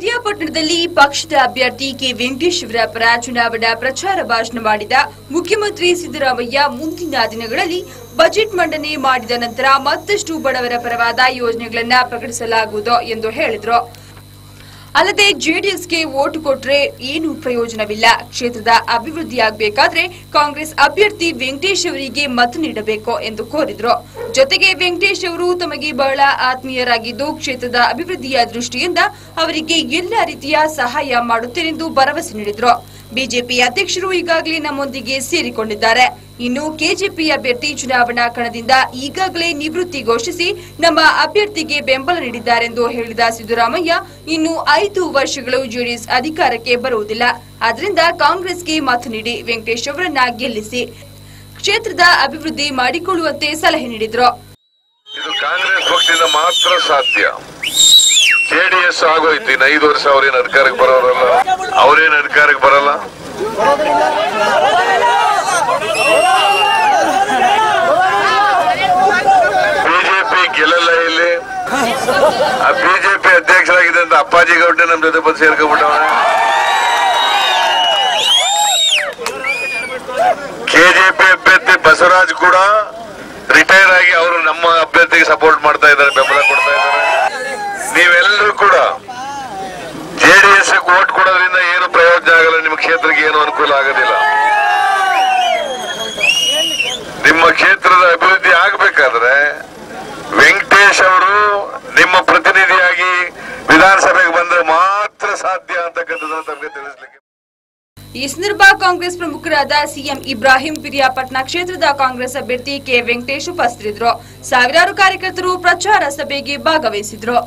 ಪಿರಿಯಾಪಟ್ಟಣದಲ್ಲಿ ಪಕ್ಷದ ಅಭ್ಯರ್ಥಿ ಕೆ ವೆಂಕಟೇಶ್ ಅವರ ಪರ ಚುನಾವಣಾ ಪ್ರಚಾರ ಭಾಷಣ ಮಾಡಿದ ಮುಖ್ಯಮಂತ್ರಿ ಸಿದ್ದರಾಮಯ್ಯ ಮುಂದಿನ ದಿನಗಳಲ್ಲಿ ಬಜೆಟ್ ಮಂಡನೆ ಮಾಡಿದ ನಂತರ ಮತ್ತಷ್ಟು ಬಡವರ ಪರವಾದ ಯೋಜನೆಗಳನ್ನು ಪ್ರಕಟಿಸಲಾಗುವುದು ಎಂದು ಹೇಳಿದರು. ಅಲ್ಲದೆ ಜೆಡಿಎಸ್ಗೆ ವೋಟ್ ಕೊಟ್ರೆ ಏನು ಪ್ರಯೋಜನವಿಲ್ಲ, ಕ್ಷೇತ್ರದ ಅಭಿವೃದ್ಧಿಯಾಗಬೇಕಾದ್ರೆ ಕಾಂಗ್ರೆಸ್ ಅಭ್ಯರ್ಥಿ ವೆಂಕಟೇಶ್ ಅವರಿಗೆ ಮತ ನೀಡಬೇಕು ಎಂದು ಕೋರಿದರು. ಜೊತೆಗೆ ವೆಂಕಟೇಶ್ ಅವರು ತಮಗೆ ಬಹಳ ಆತ್ಮೀಯರಾಗಿದ್ದು ಕ್ಷೇತ್ರದ ಅಭಿವೃದ್ಧಿಯ ದೃಷ್ಟಿಯಿಂದ ಅವರಿಗೆ ಎಲ್ಲ ರೀತಿಯ ಸಹಾಯ ಮಾಡುತ್ತೇನೆಂದು ಭರವಸೆ ನೀಡಿದರು. ಬಿಜೆಪಿ ಅಧ್ಯಕ್ಷರು ಈಗಾಗಲೇ ನಮ್ಮೊಂದಿಗೆ ಸೇರಿಕೊಂಡಿದ್ದಾರೆ. ಇನ್ನು ಕೆಜೆಪಿ ಅಭ್ಯರ್ಥಿ ಚುನಾವಣಾ ಕಣದಿಂದ ಈಗಾಗಲೇ ನಿವೃತ್ತಿ ಘೋಷಿಸಿ ನಮ್ಮ ಅಭ್ಯರ್ಥಿಗೆ ಬೆಂಬಲ ನೀಡಿದ್ದಾರೆಂದು ಹೇಳಿದ ಸಿದ್ದರಾಮಯ್ಯ, ಇನ್ನು 5 ವರ್ಷಗಳು ಜೆಡಿಎಸ್ ಅಧಿಕಾರಕ್ಕೆ ಬರುವುದಿಲ್ಲ, ಆದ್ದರಿಂದ ಕಾಂಗ್ರೆಸ್ಗೆ ಮತ ನೀಡಿ ವೆಂಕಟೇಶ್ ಅವರನ್ನ ಗೆಲ್ಲಿಸಿ ಕ್ಷೇತ್ರದ ಅಭಿವೃದ್ಧಿ ಮಾಡಿಕೊಳ್ಳುವಂತೆ ಸಲಹೆ ನೀಡಿದರು. ಇದು ಕಾಂಗ್ರೆಸ್ ಪಕ್ಷದಿಂದ ಮಾತ್ರ ಸಾಧ್ಯ. ಜೆಡಿಎಸ್ ಆಗೋಯ್ತು. 5 ವರ್ಷ ಅವ್ರೇನು ಅಧಿಕಾರಕ್ಕೆ ಬರೋರಲ್ಲ, ಅವ್ರೇನು ಅಧಿಕಾರಕ್ಕೆ ಬರಲ್ಲ. ಬಿಜೆಪಿ ಗೆಲ್ಲಲ್ಲ. ಇಲ್ಲಿ ಆ ಬಿಜೆಪಿ ಅಧ್ಯಕ್ಷರಾಗಿದೆ ಅಂತ ಅಪ್ಪಾಜಿ ಗೌಡ್ರೆ ನಮ್ ಜೊತೆ ಬಂದು ಸೇರ್ಕೊಂಡ್ಬಿಟ್ಟವನೆ. ಕೆಜೆಪಿ ಅಭ್ಯರ್ಥಿ ಬಸವರಾಜ್ ಕೂಡ ರಿಟೈರ್ ಆಗಿ ಅವರು ನಮ್ಮ ಅಭ್ಯರ್ಥಿಗೆ ಸಪೋರ್ಟ್ ಮಾಡ್ತಾ ಇದ್ದಾರೆ, ಬೆಂಬಲ ಕೊಡ್ತಾ ಇದ್ದಾರೆ. ನೀವೆಲ್ಲರೂ ಕೂಡ ಜೆಡಿಎಸ್ ವೋಟ್ ಕೊಡೋದ್ರಿಂದ ಏನು ಪ್ರಯೋಜನ ಆಗಲ್ಲ, ನಿಮ್ಮ ಕ್ಷೇತ್ರಕ್ಕೆ ಏನು ಅನುಕೂಲ ಆಗೋದಿಲ್ಲ. ನಿಮ್ಮ ಕ್ಷೇತ್ರದ ಅಭಿವೃದ್ಧಿ ಆಗಬೇಕಾದ್ರೆ ವೆಂಕಟೇಶ್ ಅವರು ನಿಮ್ಮ ಪ್ರತಿನಿಧಿಯಾಗಿ ವಿಧಾನಸಭೆಗೆ ಬಂದ್ರೆ ಮಾತ್ರ ಸಾಧ್ಯ ಅಂತಕ್ಕಂಥದ್ದನ್ನು ತಮಗೆ ತಿಳಿಸ್ಲಿಕ್ಕೆ. ಈ ಸಂದರ್ಭ ಕಾಂಗ್ರೆಸ್ ಪ್ರಮುಖರಾದ ಸಿಎಂ ಇಬ್ರಾಹಿಂ, ಪಿರಿಯಾಪಟ್ಟಣ ಕ್ಷೇತ್ರದ ಕಾಂಗ್ರೆಸ್ ಅಭ್ಯರ್ಥಿ ಕೆ ವೆಂಕಟೇಶ್ ಉಪಸ್ಥಿತರಿದ್ದರು. ಸಾವಿರಾರು ಕಾರ್ಯಕರ್ತರು ಪ್ರಚಾರ ಸಭೆಗೆ ಭಾಗವಹಿಸಿದ್ರು.